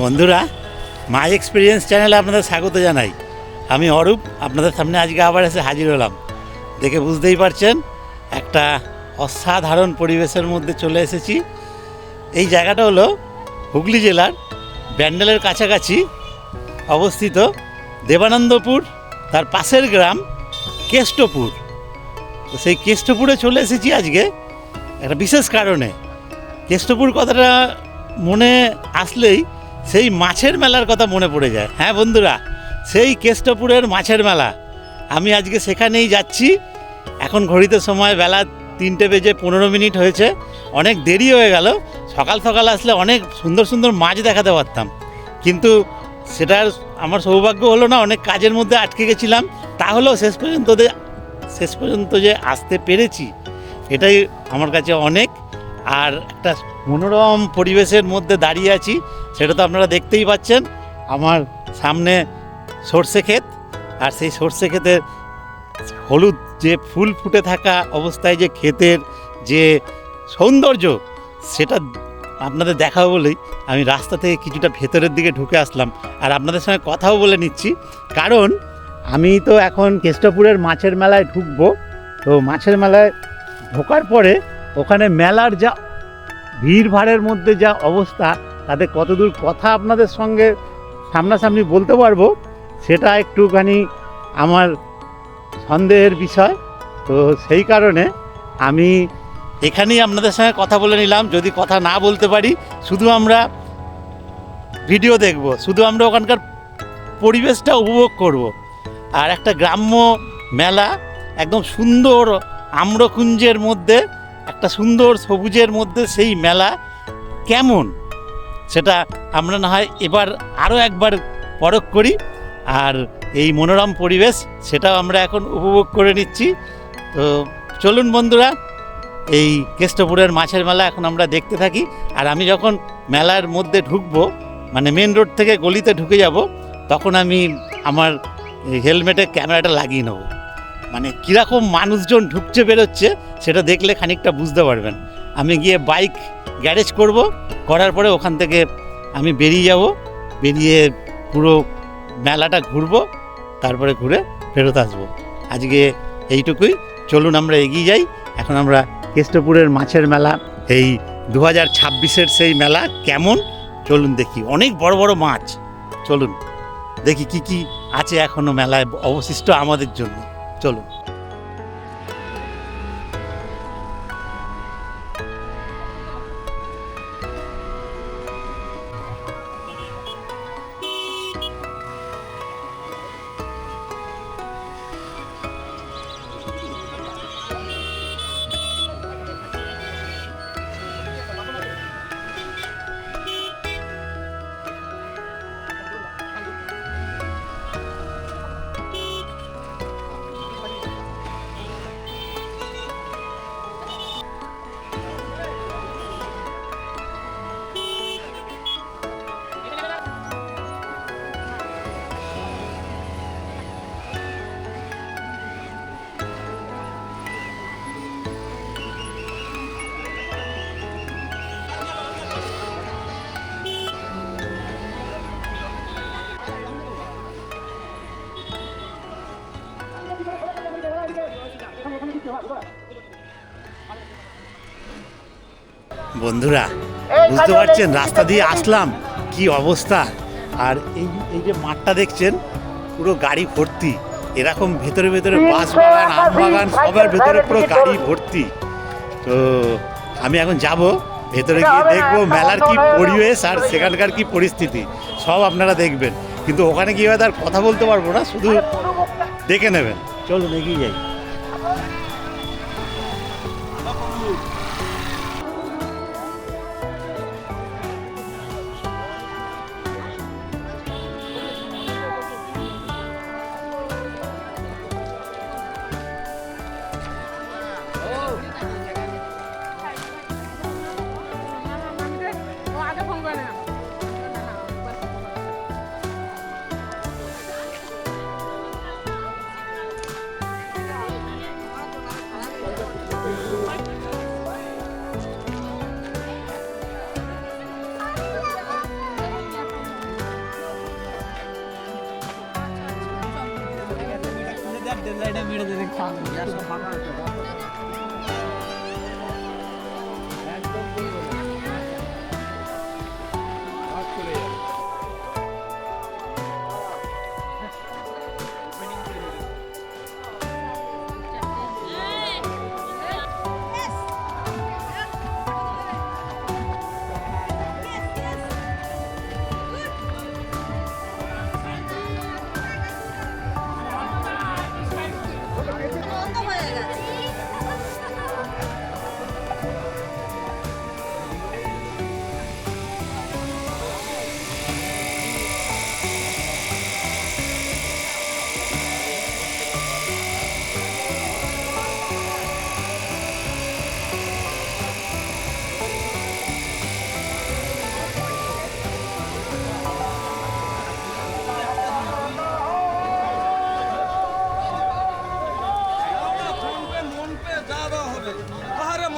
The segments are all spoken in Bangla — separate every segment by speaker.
Speaker 1: বন্ধুরা, মাই এক্সপিরিয়েন্স চ্যানেলে আপনাদের স্বাগত জানাই। আমি অরূপ আপনাদের সামনে আজকে আবার এসে হাজির হলাম। দেখে বুঝতেই পারছেন একটা অসাধারণ পরিবেশের মধ্যে চলে এসেছি। এই জায়গাটা হলো হুগলি জেলার ব্যান্ডেলের কাছাকাছি অবস্থিত দেবানন্দপুর, তার পাশের গ্রাম কেষ্টপুর। তো সেই কেষ্টপুরে চলে এসেছি আজকে একটা বিশেষ কারণে। কেষ্টপুর কথাটা মনে আসলেই সেই মাছের মেলার কথা মনে পড়ে যায়। হ্যাঁ বন্ধুরা, সেই কেষ্টপুরের মাছের মেলা। আমি আজকে সেখানেই যাচ্ছি। এখন ঘড়িতে সময় বেলা 3:15 হয়েছে। অনেক দেরি হয়ে গেল। সকাল সকাল আসলে অনেক সুন্দর সুন্দর মাছ দেখাতে পারতাম, কিন্তু সেটার আমার সৌভাগ্য হলো না। অনেক কাজের মধ্যে আটকে গেছিলাম। তাহলেও শেষ পর্যন্ত যে আসতে পেরেছি, এটাই আমার কাছে অনেক। আর একটা মনোরম পরিবেশের মধ্যে দাঁড়িয়ে আছি, সেটা তো আপনারা দেখতেই পাচ্ছেন। আমার সামনে সর্ষে ক্ষেত, আর সেই সর্ষে ক্ষেতের হলুদ যে ফুল ফুটে থাকা অবস্থায় যে ক্ষেতের যে সৌন্দর্য, সেটা আপনাদের দেখাবো বলেই আমি রাস্তা থেকে কিছুটা ভেতরের দিকে ঢুকে আসলাম। আর আপনাদের সঙ্গে কথাও বলে নিচ্ছি, কারণ আমি তো এখন কেষ্টপুরের মাছের মেলায় ঢুকবো। তো মাছের মেলায় ঢোকার পরে ওখানে মেলার যা ভিড় ভাড়ের মধ্যে যা অবস্থা, তাতে কতদূর কথা আপনাদের সঙ্গে সামনাসামনি বলতে পারবো, সেটা একটুখানি আমার সন্দেহের বিষয়। তো সেই কারণে আমি এখানেই আপনাদের সঙ্গে কথা বলে নিলাম। যদি কথা না বলতে পারি, শুধু আমরা ভিডিও দেখব, শুধু আমরা ওখানকার পরিবেশটা উপভোগ করব। আর একটা গ্রাম্য মেলা, একদম সুন্দর আম্রকুঞ্জের মধ্যে, একটা সুন্দর সবুজের মধ্যে সেই মেলা কেমন, সেটা আমরা না হয় এবার আরও একবার পরখ করি। আর এই মনোরম পরিবেশ, সেটাও আমরা এখন উপভোগ করে নিচ্ছি। তো চলুন বন্ধুরা, এই কেষ্টপুরের মাছের মেলা এখন আমরা দেখতে থাকি। আর আমি যখন মেলার মধ্যে ঢুকবো, মানে মেন রোড থেকে গলিতে ঢুকে যাব, তখন আমি আমার হেলমেটে ক্যামেরাটা লাগিয়ে নেব। মানে কীরকম মানুষজন ঢুকছে বেরোচ্ছে, সেটা দেখলে খানিকটা বুঝতে পারবেন। আমি গিয়ে বাইক গ্যারেজ করার পরে ওখান থেকে আমি বেরিয়ে পুরো মেলাটা ঘুরবো, তারপরে ঘুরে ফেরত আসবো। আজকে এইটুকুই। চলুন আমরা এগিয়ে যাই। এখন আমরা কেষ্টপুরের মাছের মেলা, এই 2026-এর সেই মেলা কেমন, চলুন দেখি। অনেক বড় বড় মাছ, চলুন দেখি কি কি আছে এখনো মেলায় অবশিষ্ট আমাদের জন্য। চলুন। বন্ধুরা, বুঝতে পারছেন রাস্তা দিয়ে আসলাম কি অবস্থা। আর এই যে মাঠটা দেখছেন, পুরো গাড়ি ভর্তি। এরকম ভেতরে ভেতরে বাঁশ বাগান, আম বাগান, সবার ভেতরে পুরো গাড়ি ভর্তি। তো আমি এখন যাব ভেতরে, গিয়ে দেখবো মেলার কি পরিবেশ আর সেখানকার কি পরিস্থিতি, সব আপনারা দেখবেন। কিন্তু ওখানে গিয়ে আর কথা বলতে পারবো না, শুধু দেখে নেবেন। চলুন এগিয়ে যাই।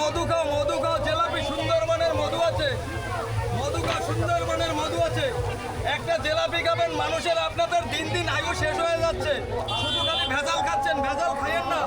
Speaker 2: মধু খাও, জিলাপি সুন্দরবনের মধু আছে, সুন্দরবনের মধু আছে। একটা জিলাপি খাবেন, মানুষের আপনাদের দিন দিন আয়ু শেষ হয়ে যাচ্ছে। শুধু খালি ভেজাল খাচ্ছেন, ভেজাল খাইয়েন না।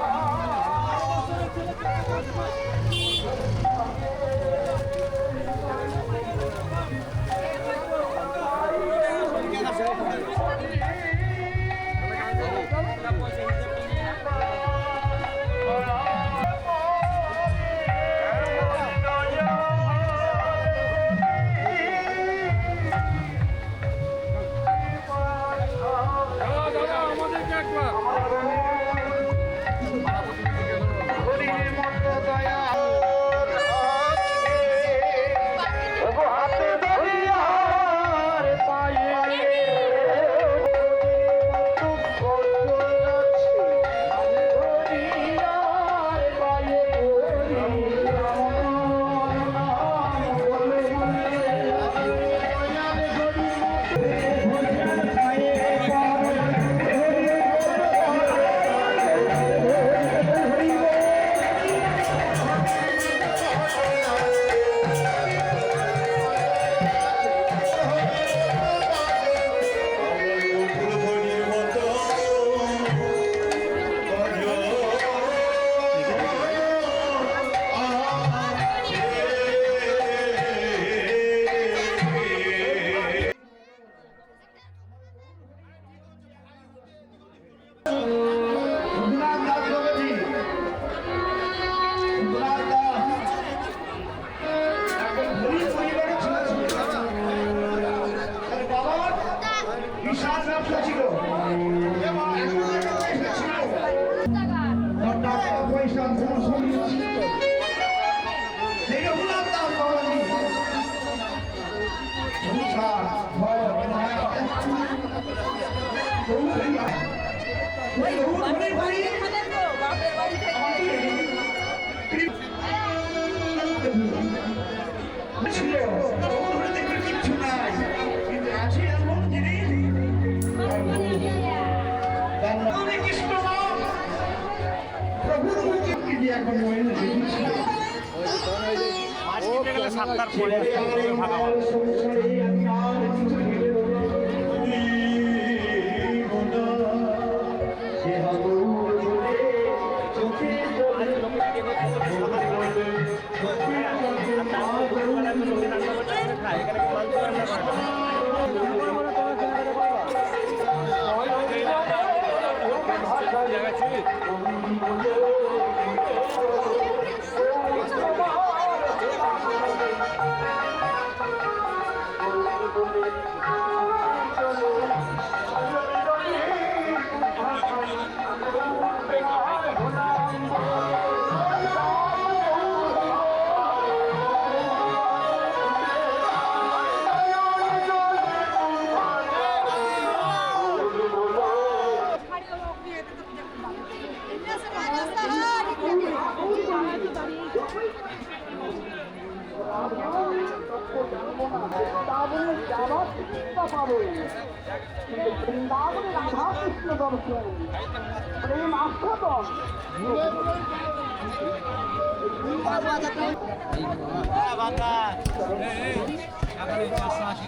Speaker 3: 880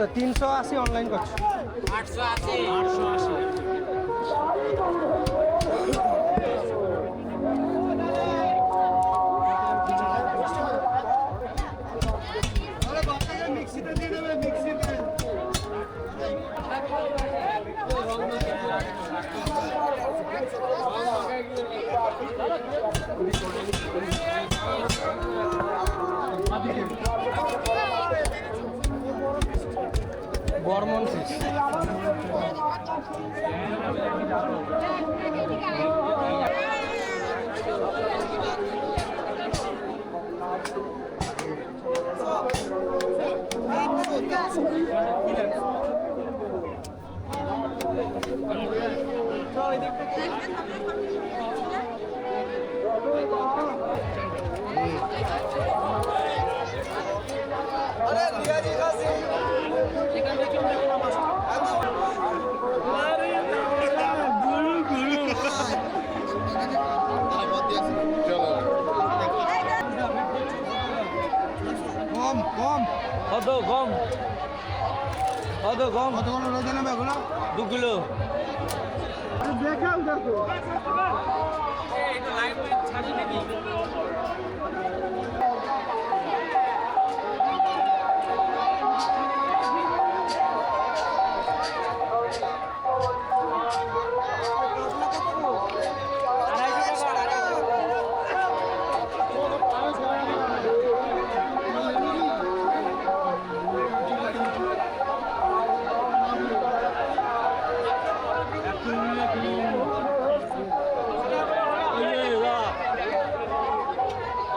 Speaker 4: 380 অনলাইন করছো
Speaker 3: 880 মিক্সিতে দিয়ে দেবে মিক্সিতে
Speaker 4: বর্মন ফিশ
Speaker 2: আরে রিয়াজি খাসি
Speaker 4: কম কম
Speaker 2: কত কম কত কম
Speaker 4: কতগুলো রোজে নেবে এগুলো
Speaker 2: 2 কিলো
Speaker 4: দেখাও দেখো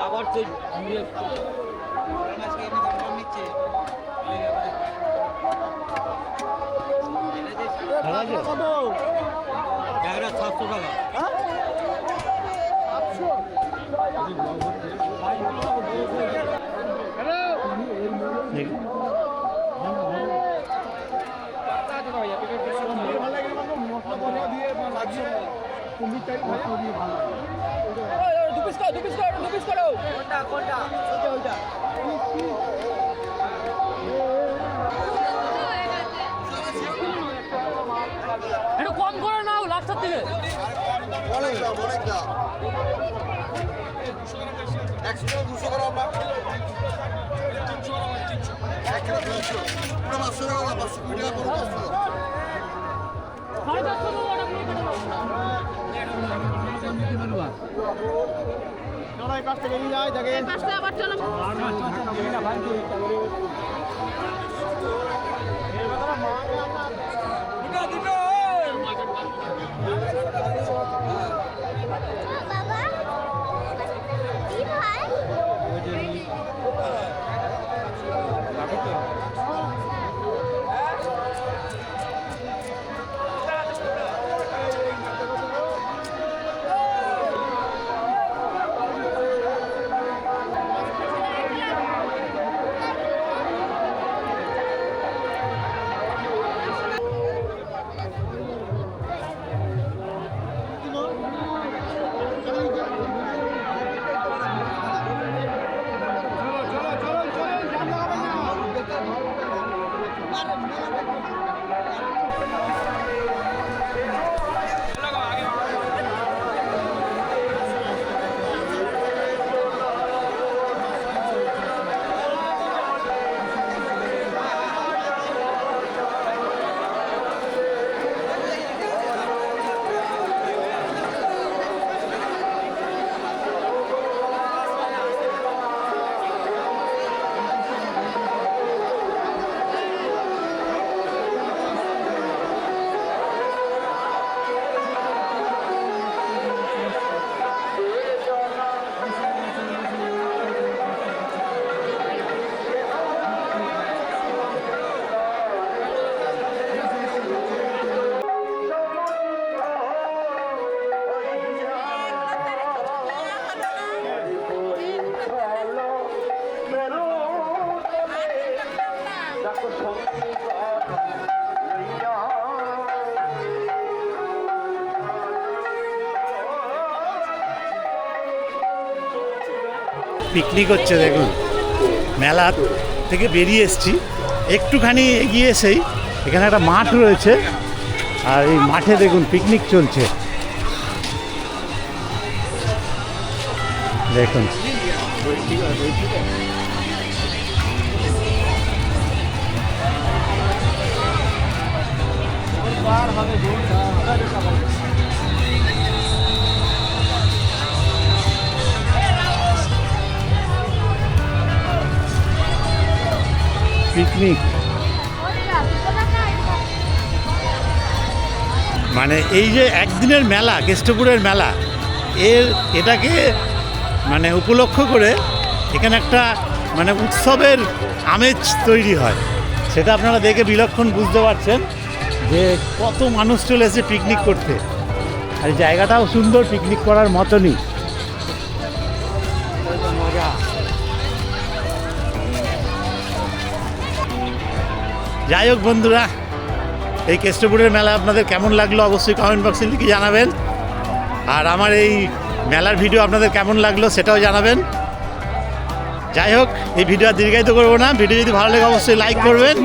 Speaker 2: আবার তো
Speaker 4: কত
Speaker 2: 700 টাকা
Speaker 5: একটু কম করে নাও লাস্টের থেকে
Speaker 3: অনেক দাম অনেক দাম 100 200 গ্রাম না 1 কিলো 300 পুরো 500 টাকা না 500 টাকা পুরো 500
Speaker 5: 550 টাকা ওটা পুরো কেটে দাও
Speaker 4: চড়াই পাশ থেকে নিয়ে যায় দেখে
Speaker 5: পাঁচটা আবার চলো
Speaker 6: বাবা কি ভাই
Speaker 1: পিকনিক হচ্ছে দেখুন। মেলা থেকে বেরিয়ে এসেছি, একটুখানি এগিয়ে এসেই এখানে একটা মাঠ রয়েছে, আর এই মাঠে দেখুন পিকনিক চলছে দেখুন। পিকনিক মানে এই যে একদিনের মেলা, কেষ্টপুরের মেলা, এটাকে মানে উপলক্ষ করে এখানে একটা মানে উৎসবের আমেজ তৈরি হয়। সেটা আপনারা দেখে বিলক্ষণ বুঝতে পারছেন যে কত মানুষ চলে এসেছে পিকনিক করতে। আর এই জায়গাটাও সুন্দর, পিকনিক করার মতনই। যাই হোক বন্ধুরা, এই কেষ্টপুরের মেলা আপনাদের কেমন লাগলো অবশ্যই কমেন্ট বক্সে লিখে জানাবেন। আর আমার এই মেলার ভিডিও আপনাদের কেমন লাগলো সেটাও জানাবেন। যাই হোক, এই ভিডিও আর দীর্ঘায়িত করবো না। ভিডিও যদি ভালো লাগে অবশ্যই লাইক করবেন,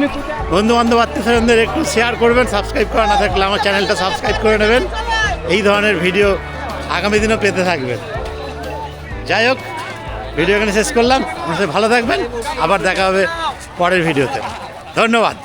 Speaker 1: বন্ধুবান্ধব আত্মীয়স্বজনদের একটু শেয়ার করবেন। সাবস্ক্রাইব করা না থাকলে আমার চ্যানেলটা সাবস্ক্রাইব করে নেবেন, এই ধরনের ভিডিও আগামী দিনও পেতে থাকবেন। যাই হোক, ভিডিও এখানে শেষ করলাম। আপনাদের ভালো থাকবেন, আবার দেখা হবে পরের ভিডিওতে। ধন্যবাদ।